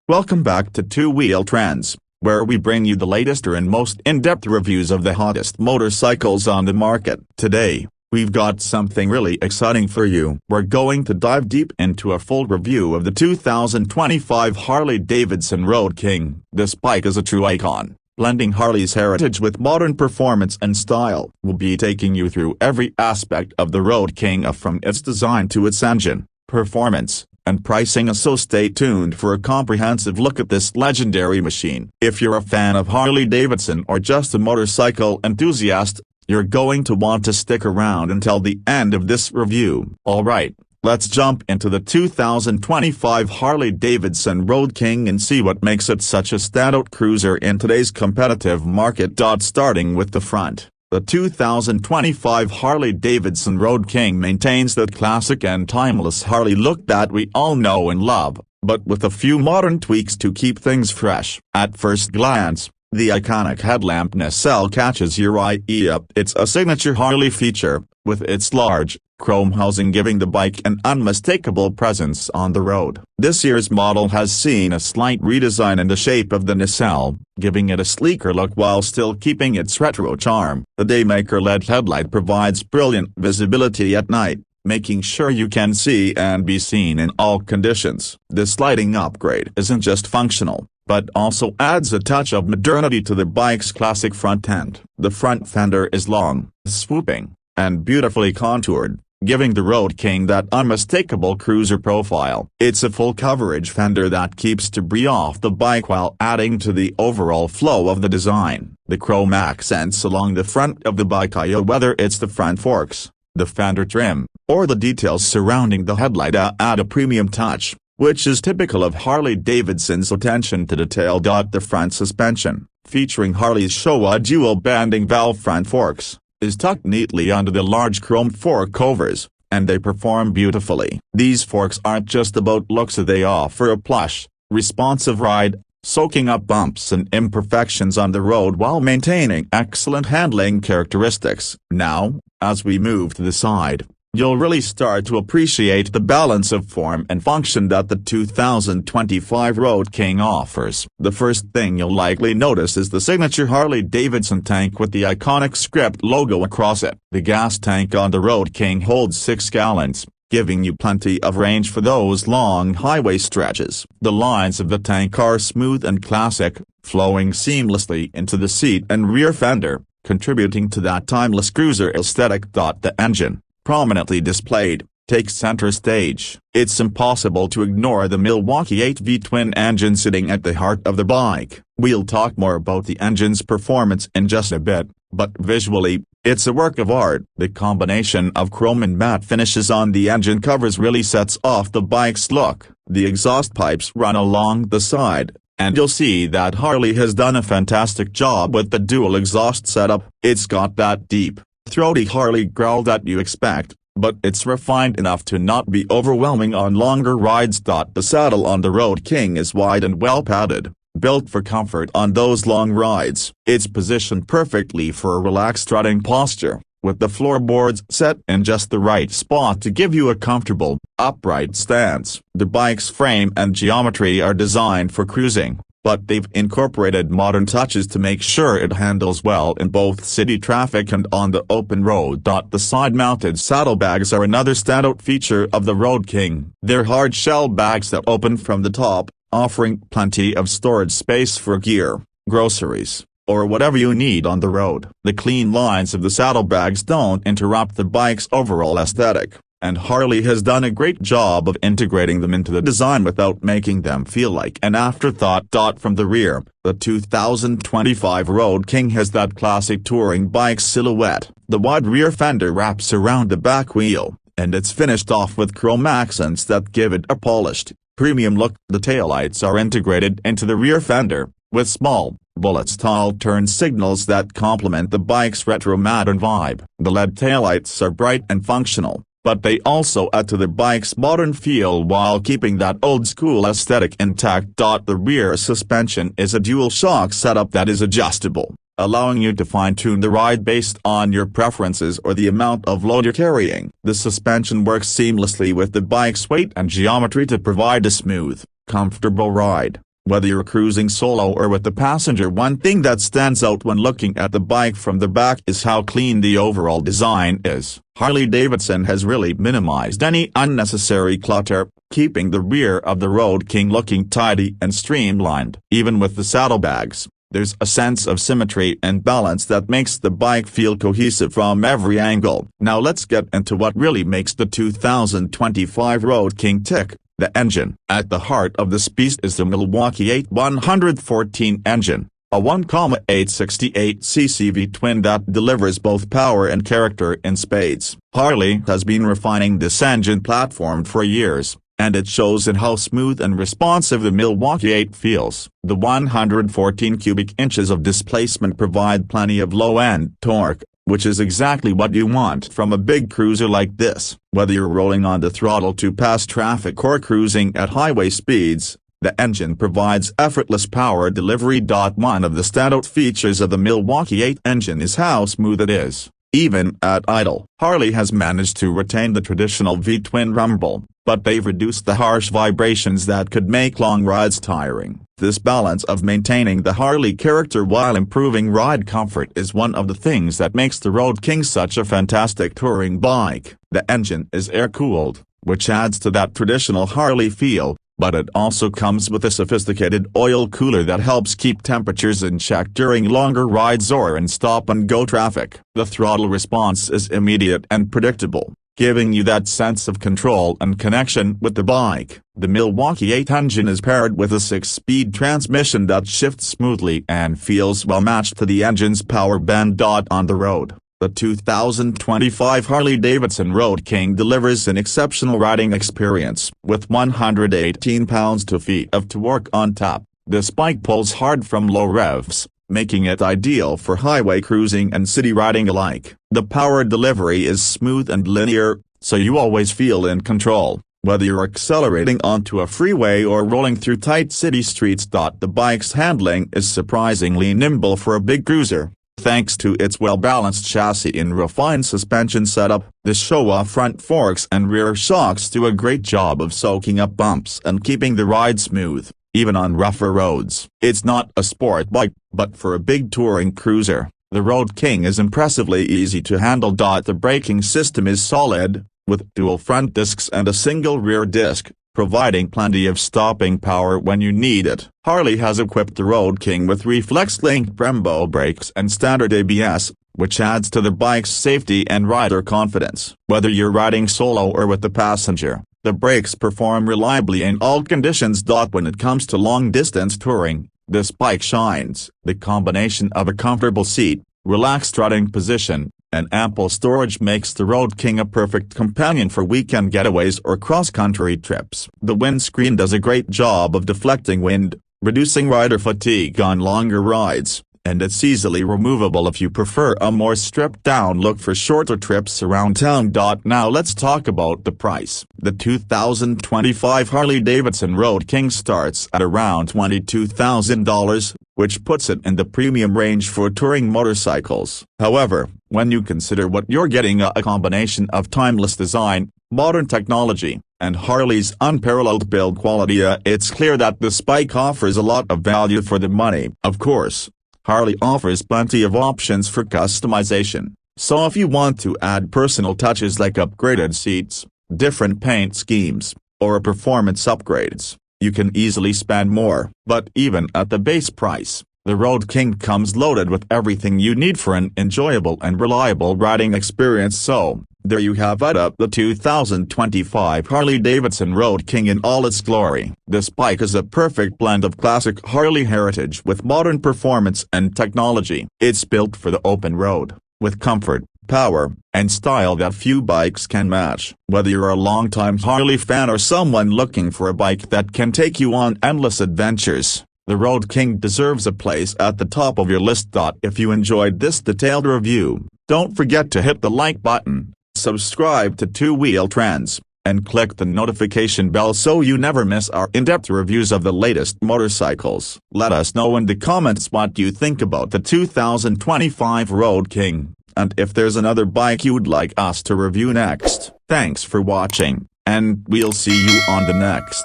Welcome back to Two Wheel Trends, where we bring you the latest and most in-depth reviews of the hottest motorcycles on the market. Today, we've got something really exciting for you. We're going to dive deep into a full review of the 2025 Harley Davidson Road King. This bike is a true icon, blending Harley's heritage with modern performance and style. We'll be taking you through every aspect of the Road King, from its design to its engine, performance, and pricing, so stay tuned for a comprehensive look at this legendary machine. If you're a fan of Harley Davidson or just a motorcycle enthusiast, you're going to want to stick around until the end of this review. Alright, let's jump into the 2025 Harley Davidson Road King and see what makes it such a standout cruiser in today's competitive market. Starting with the front. The 2025 Harley Davidson Road King maintains that classic and timeless Harley look that we all know and love, but with a few modern tweaks to keep things fresh. At first glance, the iconic headlamp nacelle catches your eye. It's a signature Harley feature, with its large, chrome housing giving the bike an unmistakable presence on the road. This year's model has seen a slight redesign in the shape of the nacelle, giving it a sleeker look while still keeping its retro charm. The Daymaker LED headlight provides brilliant visibility at night, making sure you can see and be seen in all conditions. This lighting upgrade isn't just functional, but also adds a touch of modernity to the bike's classic front end. The front fender is long, swooping, and beautifully contoured, giving the Road King that unmistakable cruiser profile. It's a full coverage fender that keeps debris off the bike while adding to the overall flow of the design. The chrome accents along the front of the bike, whether it's the front forks, the fender trim, or the details surrounding the headlight, add a premium touch, which is typical of Harley Davidson's attention to detail. The front suspension, featuring Harley's Showa dual banding valve front forks, is tucked neatly under the large chrome fork covers, and they perform beautifully. These forks aren't just about looks, they offer a plush, responsive ride, soaking up bumps and imperfections on the road while maintaining excellent handling characteristics. Now, as we move to the side, you'll really start to appreciate the balance of form and function that the 2025 Road King offers. The first thing you'll likely notice is the signature Harley Davidson tank with the iconic script logo across it. The gas tank on the Road King holds 6 gallons, giving you plenty of range for those long highway stretches. The lines of the tank are smooth and classic, flowing seamlessly into the seat and rear fender, contributing to that timeless cruiser aesthetic. The engine, prominently displayed, takes center stage. It's impossible to ignore the Milwaukee 8V twin engine sitting at the heart of the bike. We'll talk more about the engine's performance in just a bit, but visually, it's a work of art. The combination of chrome and matte finishes on the engine covers really sets off the bike's look. The exhaust pipes run along the side, and you'll see that Harley has done a fantastic job with the dual exhaust setup. It's got that deep, throaty Harley growl that you expect, but it's refined enough to not be overwhelming on longer rides. The saddle on the Road King is wide and well padded, built for comfort on those long rides. It's positioned perfectly for a relaxed strutting posture, with the floorboards set in just the right spot to give you a comfortable, upright stance. The bike's frame and geometry are designed for cruising, but they've incorporated modern touches to make sure it handles well in both city traffic and on the open road. The side-mounted saddlebags are another standout feature of the Road King. They're hard-shell bags that open from the top, offering plenty of storage space for gear, groceries, or whatever you need on the road. The clean lines of the saddlebags don't interrupt the bike's overall aesthetic, and Harley has done a great job of integrating them into the design without making them feel like an afterthought. From the rear, the 2025 Road King has that classic touring bike silhouette. The wide rear fender wraps around the back wheel, and it's finished off with chrome accents that give it a polished, premium look. The taillights are integrated into the rear fender, with small, bullet-style turn signals that complement the bike's retro modern vibe. The LED taillights are bright and functional, but they also add to the bike's modern feel while keeping that old-school aesthetic intact. The rear suspension is a dual-shock setup that is adjustable, allowing you to fine-tune the ride based on your preferences or the amount of load you're carrying. The suspension works seamlessly with the bike's weight and geometry to provide a smooth, comfortable ride. Whether you're cruising solo or with the passenger, one thing that stands out when looking at the bike from the back is how clean the overall design is. Harley Davidson has really minimized any unnecessary clutter, keeping the rear of the Road King looking tidy and streamlined. Even with the saddlebags, there's a sense of symmetry and balance that makes the bike feel cohesive from every angle. Now let's get into what really makes the 2025 Road King tick. The engine. At the heart of this beast is the Milwaukee 8114 engine, a 1.868cc V-twin that delivers both power and character in spades. Harley has been refining this engine platform for years, and it shows in how smooth and responsive the Milwaukee 8 feels. The 114 cubic inches of displacement provide plenty of low-end torque, which is exactly what you want from a big cruiser like this. Whether you're rolling on the throttle to pass traffic or cruising at highway speeds, the engine provides effortless power delivery. One of the standout features of the Milwaukee 8 engine is how smooth it is. Even at idle, Harley has managed to retain the traditional V-twin rumble, but they've reduced the harsh vibrations that could make long rides tiring. This balance of maintaining the Harley character while improving ride comfort is one of the things that makes the Road King such a fantastic touring bike. The engine is air-cooled, which adds to that traditional Harley feel, but it also comes with a sophisticated oil cooler that helps keep temperatures in check during longer rides or in stop-and-go traffic. The throttle response is immediate and predictable, giving you that sense of control and connection with the bike. The Milwaukee 8 engine is paired with a 6-speed transmission that shifts smoothly and feels well matched to the engine's power band. On the road, the 2025 Harley Davidson Road King delivers an exceptional riding experience. With 118 pounds-feet of torque on tap, this bike pulls hard from low revs, making it ideal for highway cruising and city riding alike. The power delivery is smooth and linear, so you always feel in control, whether you're accelerating onto a freeway or rolling through tight city streets. The bike's handling is surprisingly nimble for a big cruiser. Thanks to its well-balanced chassis and refined suspension setup, the show-off front forks and rear shocks do a great job of soaking up bumps and keeping the ride smooth, even on rougher roads. It's not a sport bike, but for a big touring cruiser, the Road King is impressively easy to handle. The braking system is solid, with dual front discs and a single rear disc, providing plenty of stopping power when you need it. Harley has equipped the Road King with reflex-linked Brembo brakes and standard ABS, which adds to the bike's safety and rider confidence. Whether you're riding solo or with the passenger, the brakes perform reliably in all conditions. When it comes to long-distance touring, this bike shines. The combination of a comfortable seat, relaxed riding position, and ample storage makes the Road King a perfect companion for weekend getaways or cross-country trips. The windscreen does a great job of deflecting wind, reducing rider fatigue on longer rides, and it's easily removable if you prefer a more stripped-down look for shorter trips around town. Now let's talk about the price. The 2025 Harley Davidson Road King starts at around $22,000, which puts it in the premium range for touring motorcycles. However, when you consider what you're getting, a combination of timeless design, modern technology, and Harley's unparalleled build quality, it's clear that this bike offers a lot of value for the money. Of course, Harley offers plenty of options for customization, so if you want to add personal touches like upgraded seats, different paint schemes, or performance upgrades, you can easily spend more. But even at the base price, the Road King comes loaded with everything you need for an enjoyable and reliable riding experience. So, there you have it, the 2025 Harley Davidson Road King in all its glory. This bike is a perfect blend of classic Harley heritage with modern performance and technology. It's built for the open road, with comfort, power, and style that few bikes can match. Whether you're a longtime Harley fan or someone looking for a bike that can take you on endless adventures, the Road King deserves a place at the top of your list. If you enjoyed this detailed review, don't forget to hit the like button, subscribe to Two Wheel Trends, and click the notification bell so you never miss our in-depth reviews of the latest motorcycles. Let us know in the comments what you think about the 2025 Road King, and if there's another bike you'd like us to review next. Thanks for watching, and we'll see you on the next.